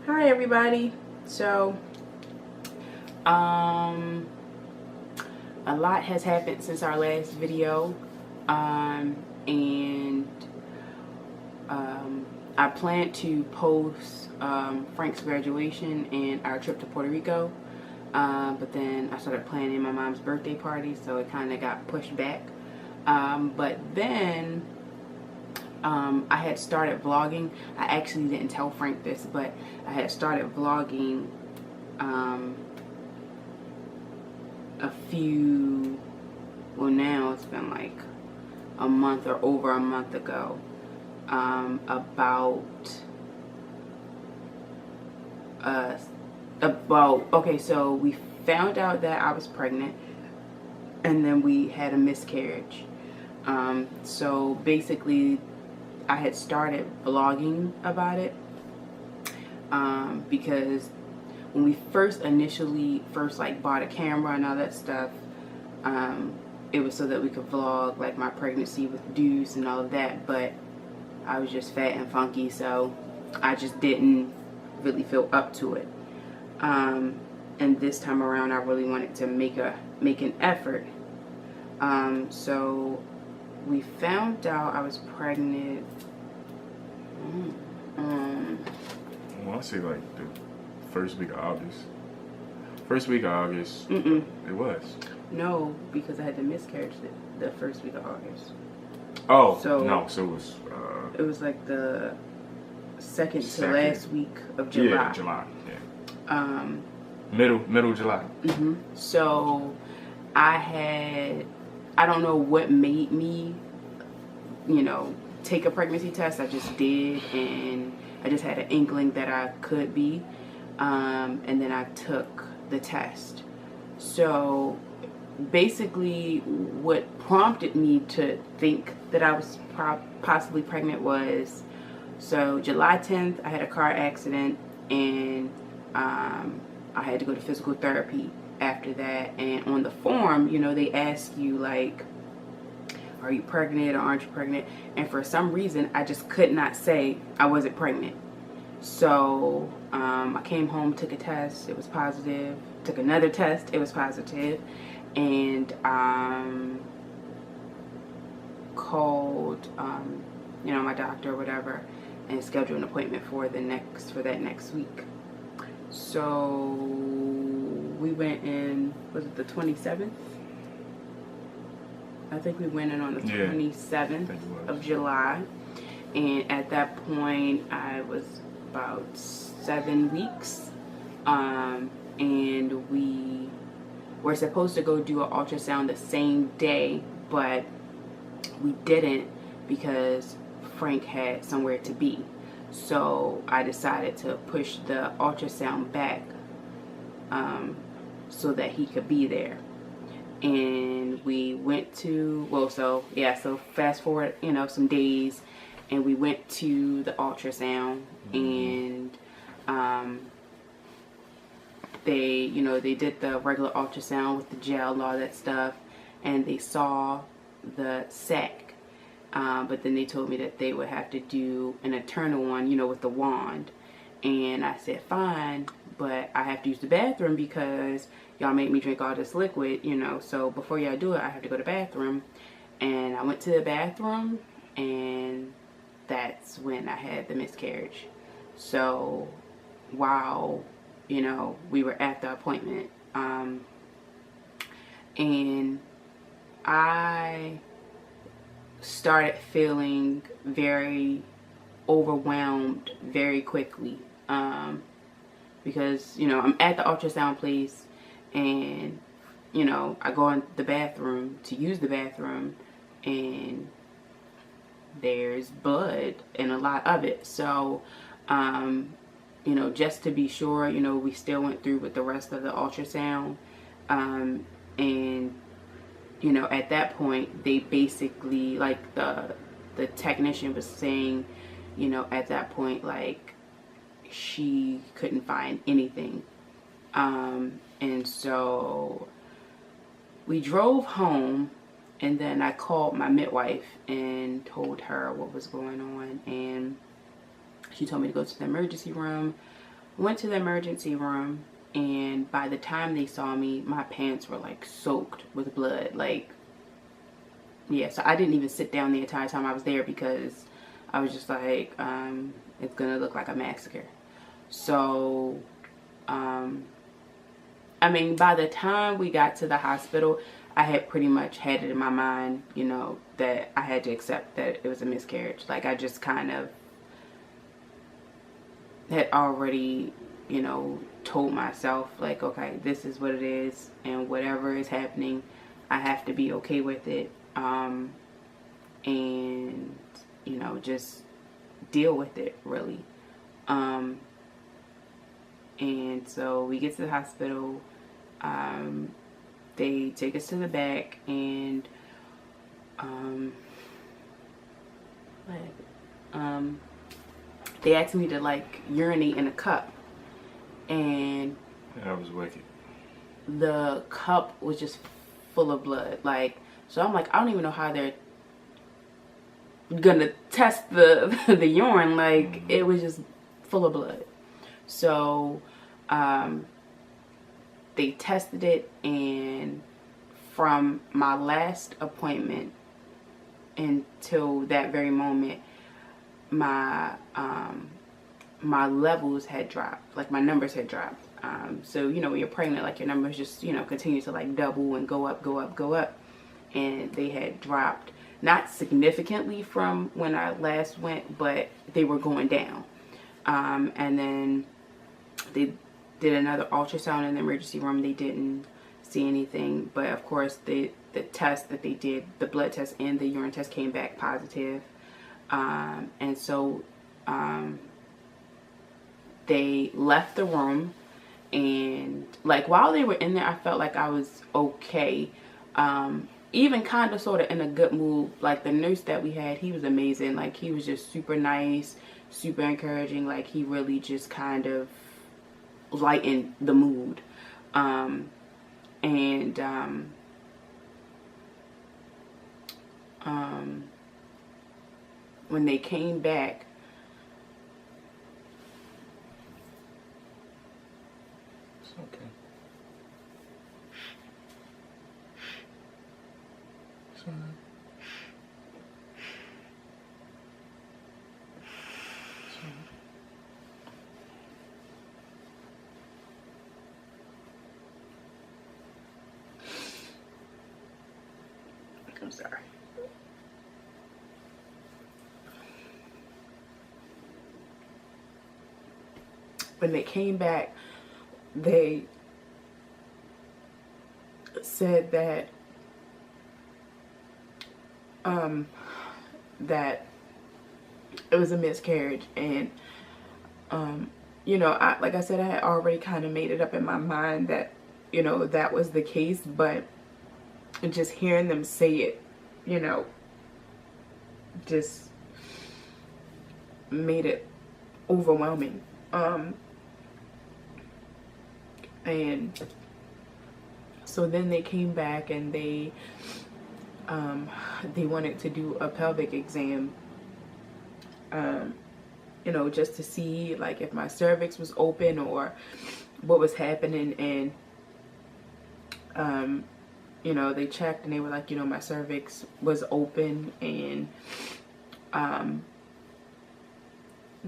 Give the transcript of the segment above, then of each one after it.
Hi everybody. So, a lot has happened since our last video, and I plan to post Frank's graduation and our trip to Puerto Rico, but then I started planning my mom's birthday party, so it kind of got pushed back. But then I had started vlogging. I actually didn't tell Frank this, but I had started vlogging now it's been like a month or over a month ago, okay, so we found out that I was pregnant, and then we had a miscarriage. So basically I had started vlogging about it, because when we initially like bought a camera and all that stuff, it was so that we could vlog like my pregnancy with Deuce and all of that, but I was just fat and funky, so I just didn't really feel up to it. And this time around I really wanted to make an effort. So we found out I was pregnant. I want to say like the first week of August. First week of August. Mm-mm. It was. No, because I had the miscarriage the first week of August. Oh, so no, so it was... it was like the second to last week of July. Yeah, July, yeah. Middle July. Mm-hmm. So I don't know what made me, take a pregnancy test. I just did, and I just had an inkling that I could be, and then I took the test. So basically what prompted me to think that I was possibly pregnant was, so July 10th I had a car accident, and I had to go to physical therapy after that. And on the form, they ask you like, are you pregnant or aren't you pregnant? And for some reason I just could not say I wasn't pregnant. So I came home, took a test, it was positive. Took another test, it was positive. And called my doctor or whatever, and scheduled an appointment for that next week. So we went in, was it the 27th? I think we went in on the 27th of July, and at that point I was about 7 weeks, and we were supposed to go do an ultrasound the same day, but we didn't because Frank had somewhere to be. So I decided to push the ultrasound back, so that he could be there. And we went to, so fast forward, some days, and we went to the ultrasound, and they did the regular ultrasound with the gel and all that stuff, and they saw the sac, but then they told me that they would have to do an internal one, with the wand. And I said fine, but I have to use the bathroom because y'all made me drink all this liquid, so before y'all do it I have to go to the bathroom. And I went to the bathroom, and that's when I had the miscarriage. So while we were at the appointment, and I started feeling very overwhelmed very quickly, because I'm at the ultrasound place, and I go in the bathroom to use the bathroom, and there's blood and a lot of it. So just to be sure, we still went through with the rest of the ultrasound, and at that point they basically, like, the technician was saying, at that point, like, she couldn't find anything. And so we drove home, and then I called my midwife and told her what was going on, and she told me to go to the emergency room. Went to the emergency room, and by the time they saw me, my pants were like soaked with blood. Like, yeah, so I didn't even sit down the entire time I was there because I was just like, it's gonna look like a massacre. So, I mean, by the time we got to the hospital, I had pretty much had it in my mind, you know, that I had to accept that it was a miscarriage. Like, I just kind of had already, you know, told myself, like, okay, this is what it is, and whatever is happening, I have to be okay with it, and, you know, just deal with it, really. And so we get to the hospital, they take us to the back, and, they asked me to, like, urinate in a cup, and That was wicked. the cup was just full of blood. Like, so I'm like, I don't even know how they're gonna test the the urine. Like, it was just full of blood. So they tested it, and from my last appointment until that very moment, my my levels had dropped, like my numbers had dropped. So, you know, when you're pregnant, like your numbers just, you know, continue to like double and go up, go up, go up. And they had dropped, not significantly from when I last went, but they were going down. And then they did another ultrasound in the emergency room. They didn't see anything, but of course the test that they did, the blood test and the urine test, came back positive. And so they left the room, and like while they were in there, I felt like I was okay. Even kind of sort of in a good mood. Like the nurse that we had, he was amazing. Like he was just super nice, super encouraging. Like he really just kind of lightened the mood. When they came back, It's okay. It's all right. It's all right. I'm sorry. When they came back, they said that that it was a miscarriage, and you know, like I said, I had already kind of made it up in my mind that, you know, that was the case, but just hearing them say it, you know, just made it overwhelming. And so then they came back, and they wanted to do a pelvic exam, you know, just to see like if my cervix was open or what was happening. And you know, they checked, and they were like, you know, my cervix was open, and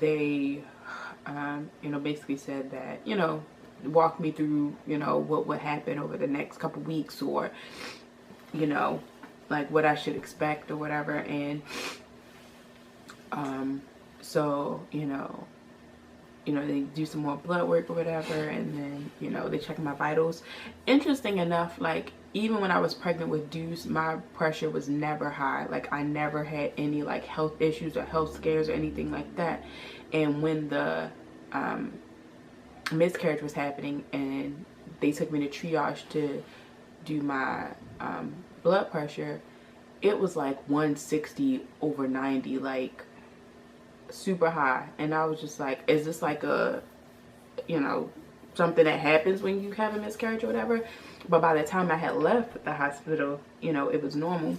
they you know, basically said that, you know, walk me through, you know, what would happen over the next couple weeks, or, you know, like what I should expect or whatever. And so, you know, they do some more blood work or whatever, and then, you know, they check my vitals. Interesting enough, like even when I was pregnant with Deuce, my pressure was never high. Like I never had any like health issues or health scares or anything like that. And when the miscarriage was happening, and they took me to triage to do my blood pressure, it was like 160/90, like super high. And I was just like, is this like a, you know, something that happens when you have a miscarriage or whatever? But by the time I had left the hospital, you know, it was normal.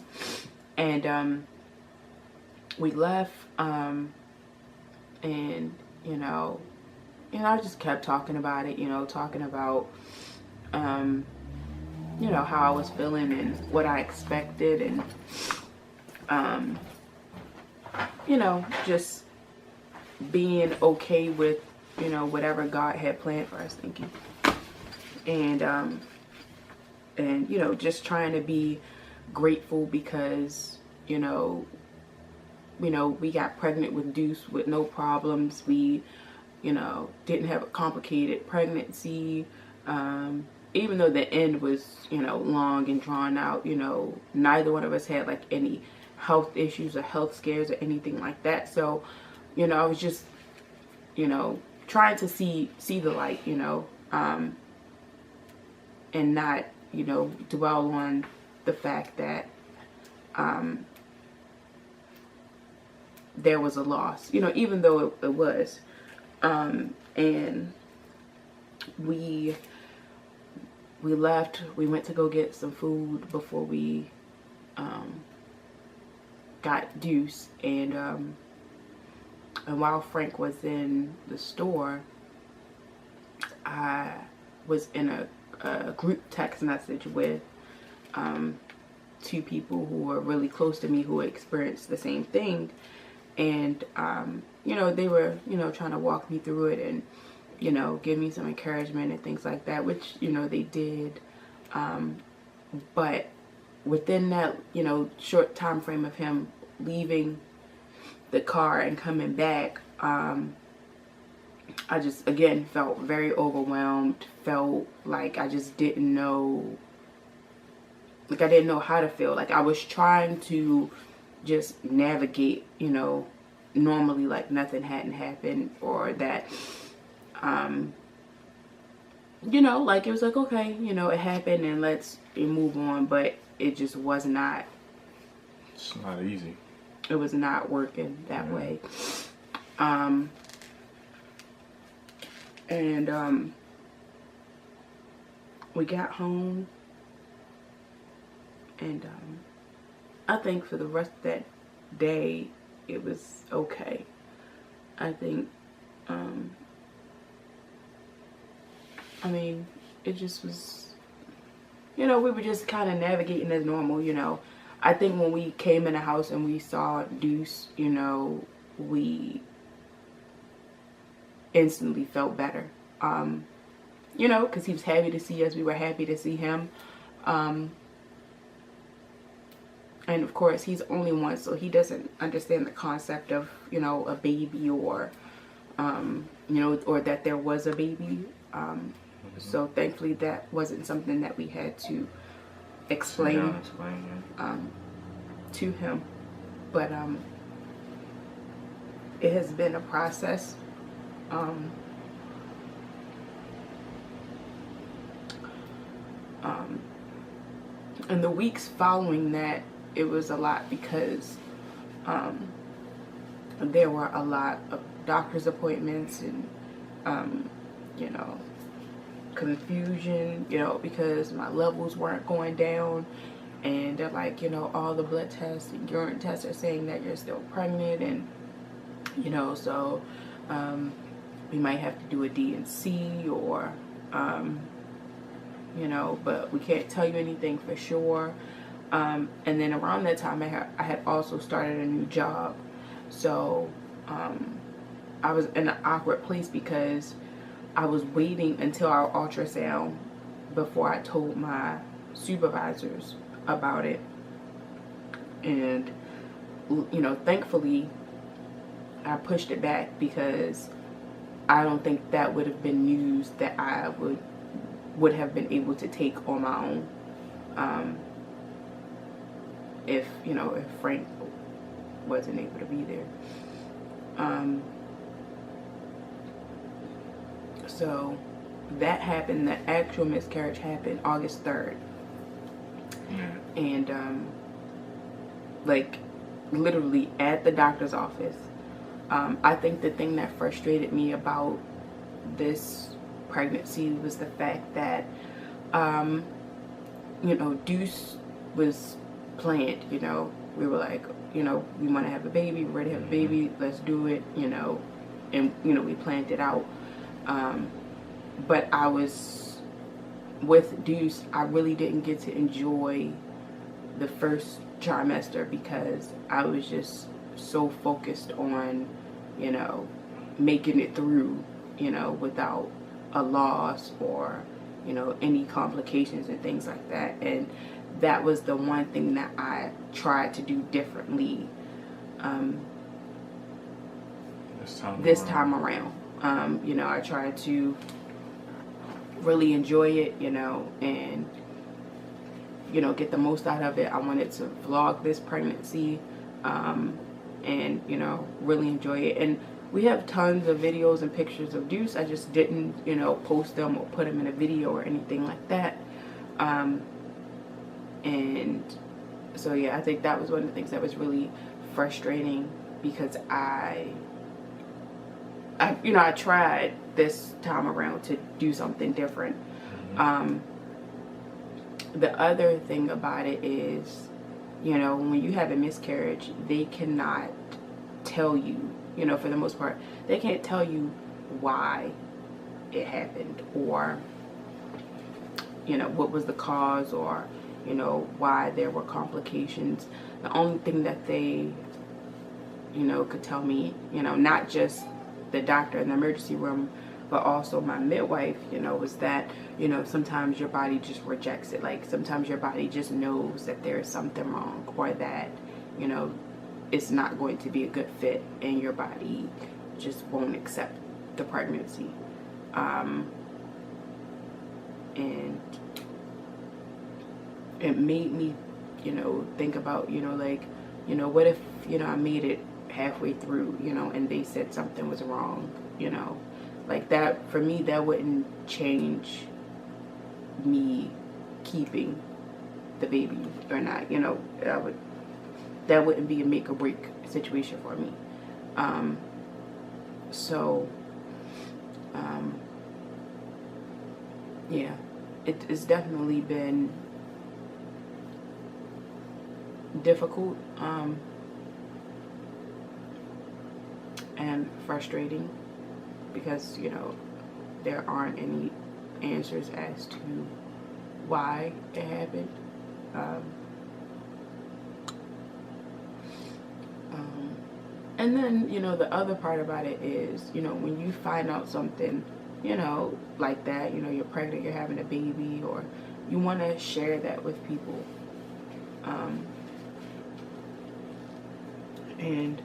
And we left, and, you know, you know, I just kept talking about it, you know, talking about, you know, how I was feeling and what I expected, and, you know, just being okay with, you know, whatever God had planned for us. Thank you. And, you know, just trying to be grateful because, you know, we got pregnant with Deuce with no problems. We, you know, didn't have a complicated pregnancy. Even though the end was, you know, long and drawn out, you know, neither one of us had like any health issues or health scares or anything like that. So, you know, I was just, you know, trying to see the light, you know, and not, you know, dwell on the fact that there was a loss, you know, even though it was. And we left. We went to go get some food before we got Deuce, and while Frank was in the store, I was in a group text message with two people who were really close to me who experienced the same thing, and you know, they were, you know, trying to walk me through it and, you know, give me some encouragement and things like that, which, you know, they did. But within that, you know, short time frame of him leaving the car and coming back, I just, again, felt very overwhelmed, felt like I just didn't know, like I didn't know how to feel. Like I was trying to just navigate, you know, normally like nothing hadn't happened, or that, you know, like it was like, okay, you know, it happened and let's move on, but it just was not. It's not easy. It was not working that way. And we got home, and I think for the rest of that day it was okay. I think I mean, it just was, you know, we were just kind of navigating as normal, you know. I think when we came in the house and we saw Deuce, you know, we instantly felt better. You know, because he was happy to see us. We were happy to see him. And of course, he's only one, so he doesn't understand the concept of, you know, a baby, or, you know, or that there was a baby. So thankfully that wasn't something that we had to explain to him. But it has been a process. And the weeks following that, it was a lot because there were a lot of doctor's appointments and, you know, confusion, you know, because my levels weren't going down, and they're like, you know, all the blood tests and urine tests are saying that you're still pregnant, and, you know, so we might have to do a D&C, or you know, but we can't tell you anything for sure. And then around that time I had also started a new job, so I was in an awkward place because I was waiting until our ultrasound before I told my supervisors about it. And, you know, thankfully I pushed it back, because I don't think that would have been news that I would have been able to take on my own, if, you know, if Frank wasn't able to be there. So that happened. The actual miscarriage happened August 3rd. And like literally at the doctor's office. I think the thing that frustrated me about this pregnancy was the fact that you know, Deuce was planned. You know, we were like, you know, we want to have a baby, we're ready to have a baby, let's do it, you know. And, you know, we planned it out. But I was with Deuce, I really didn't get to enjoy the first trimester because I was just so focused on, you know, making it through, you know, without a loss or, you know, any complications and things like that. And that was the one thing that I tried to do differently this time around. You know, I tried to really enjoy it, you know, and, you know, get the most out of it. I wanted to vlog this pregnancy and, you know, really enjoy it. And we have tons of videos and pictures of Deuce. I just didn't, you know, post them or put them in a video or anything like that. And so, yeah, I think that was one of the things that was really frustrating because you know, I tried this time around to do something different. The other thing about it is, you know, when you have a miscarriage, they cannot tell you, you know, for the most part, they can't tell you why it happened or, you know, what was the cause or, you know, why there were complications. The only thing that they, you know, could tell me, you know, not just the doctor in the emergency room, but also my midwife, you know, was that, you know, sometimes your body just rejects it. Like sometimes your body just knows that there's something wrong or that, you know, it's not going to be a good fit and your body just won't accept the pregnancy. And it made me, you know, think about, you know, like, you know, what if, you know, I made it halfway through, you know, and they said something was wrong, you know, like that. For me, that wouldn't change me keeping the baby or not, you know. That wouldn't be a make or break situation for me. Yeah, it's definitely been difficult and frustrating because, you know, there aren't any answers as to why it happened. And then, you know, the other part about it is, you know, when you find out something, you know, like that, you know, you're pregnant, you're having a baby, or you want to share that with people. And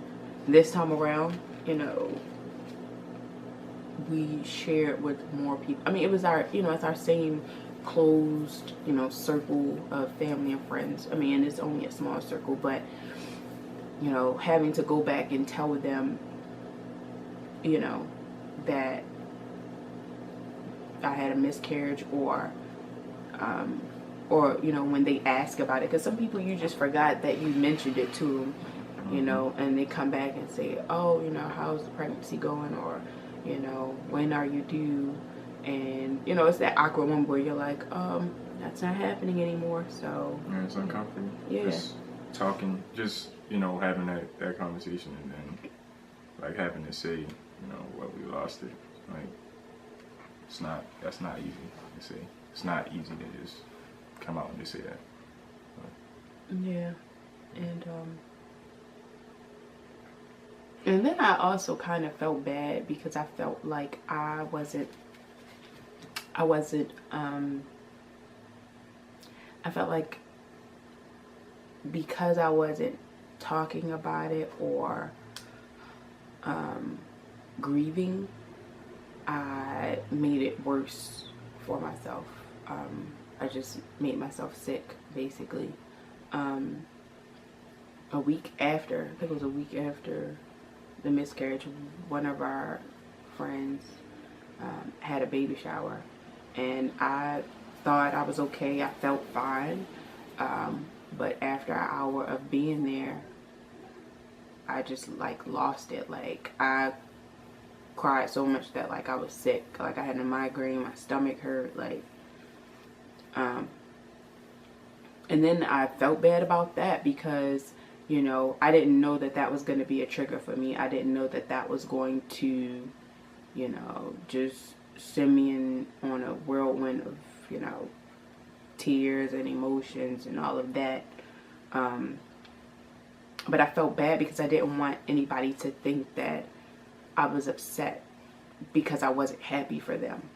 this time around, you know, we shared with more people. I mean, it was our, you know, it's our same closed, you know, circle of family and friends. I mean, it's only a small circle, but, you know, having to go back and tell them, you know, that I had a miscarriage or, you know, when they ask about it, because some people you just forgot that you mentioned it to them, you know, and they come back and say, oh, you know, how's the pregnancy going, or, you know, when are you due? And, you know, it's that awkward one where you're like, that's not happening anymore. So yeah, it's uncomfortable. Yeah, just talking, just, you know, having that conversation, and then like having to say, you know, well, we lost it. Like, that's not easy to say. It's not easy to just come out and just say that. Yeah. And then I also kind of felt bad because I felt like I felt like because I wasn't talking about it or grieving, I made it worse for myself. I just made myself sick, basically. A week after, I think it was a week after the miscarriage, one of our friends had a baby shower, and I thought I was okay. I felt fine, but after an hour of being there, I just like lost it. Like, I cried so much that like I was sick. Like, I had a migraine, my stomach hurt, like, and then I felt bad about that because, you know, I didn't know that that was going to be a trigger for me. I didn't know that that was going to, you know, just send me on a whirlwind of, you know, tears and emotions and all of that. But I felt bad because I didn't want anybody to think that I was upset because I wasn't happy for them.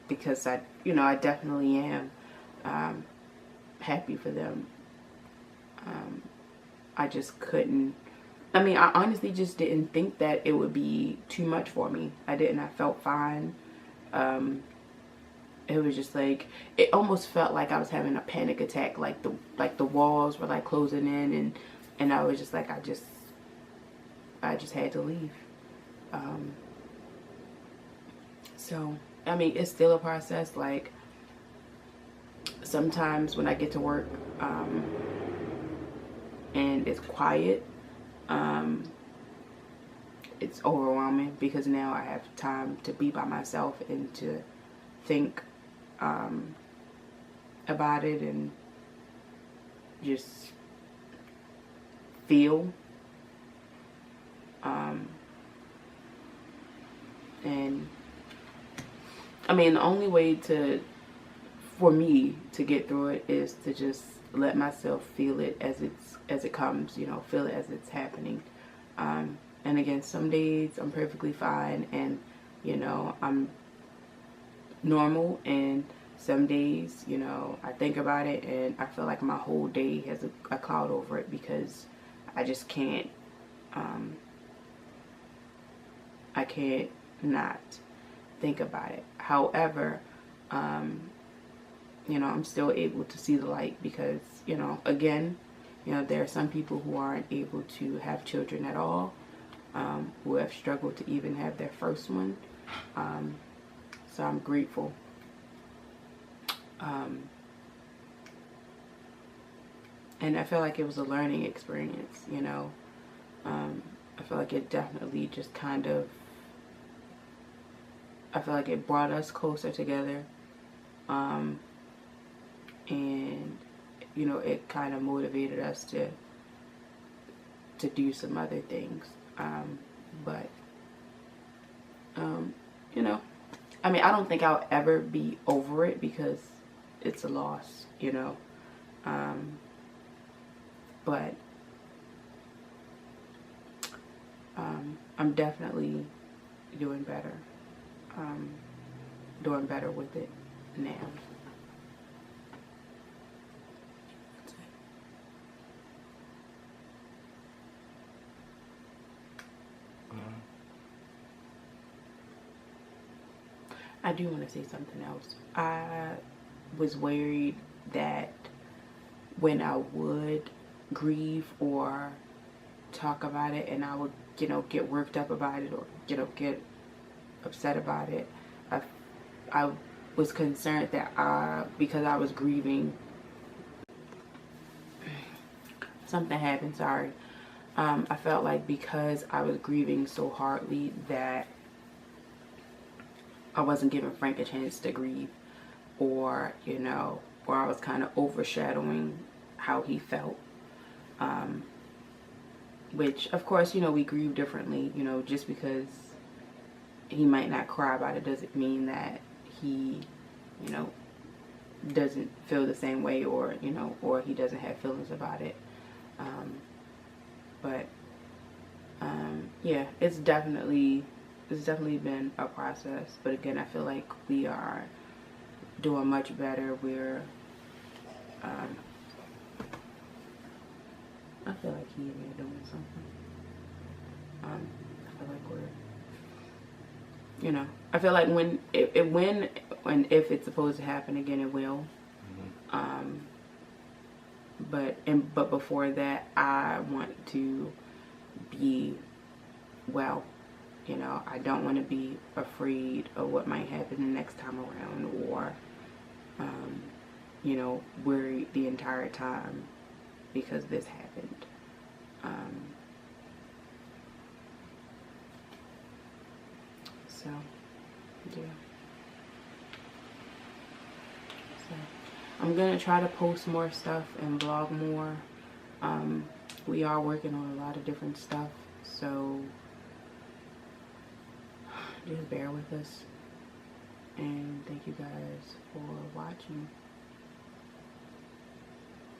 Because I definitely am happy for them. I just couldn't. I mean, I honestly just didn't think that it would be too much for me. I didn't. I felt fine. It was just like, it almost felt like I was having a panic attack. Like the walls were like closing in, and I was just like, I just had to leave. So I mean, it's still a process. Like, sometimes when I get to work, and it's quiet, it's overwhelming because now I have time to be by myself and to think about it and just feel. And I mean, the only way for me to get through it is to just let myself feel it as it comes, you know, feel it as it's happening. And again, some days I'm perfectly fine and, you know, I'm normal, and some days, you know, I think about it and I feel like my whole day has a cloud over it because I just can't, I can't not think about it. However, you know, I'm still able to see the light because, you know, again, you know, there are some people who aren't able to have children at all, who have struggled to even have their first one. So I'm grateful. And I feel like it was a learning experience, you know. I feel like it definitely just kind of, I feel like it brought us closer together. And, you know, it kind of motivated us to do some other things. But, you know, I mean, I don't think I'll ever be over it because it's a loss, you know. But I'm definitely doing better. Doing better with it now. I do want to say something else. I was worried that when I would grieve or talk about it and I would, you know, get worked up about it or, you know, get upset about it, I was concerned that because I was grieving, something happened, sorry. I felt like because I was grieving so hardly that I wasn't giving Frank a chance to grieve, or, you know, or I was kind of overshadowing how he felt. Which, of course, you know, we grieve differently. You know, just because he might not cry about it doesn't mean that he, you know, doesn't feel the same way, or, you know, or he doesn't have feelings about it. But yeah, it's definitely been a process. But again, I feel like we are doing much better. We're I feel like he and me are doing something. I feel like we're, you know, I feel like when if it's supposed to happen again, it will. But before that, I want to be well. You know, I don't want to be afraid of what might happen the next time around, or you know, worried the entire time because this happened. So yeah. So I'm gonna try to post more stuff and vlog more. We are working on a lot of different stuff, so just bear with us. And thank you guys for watching.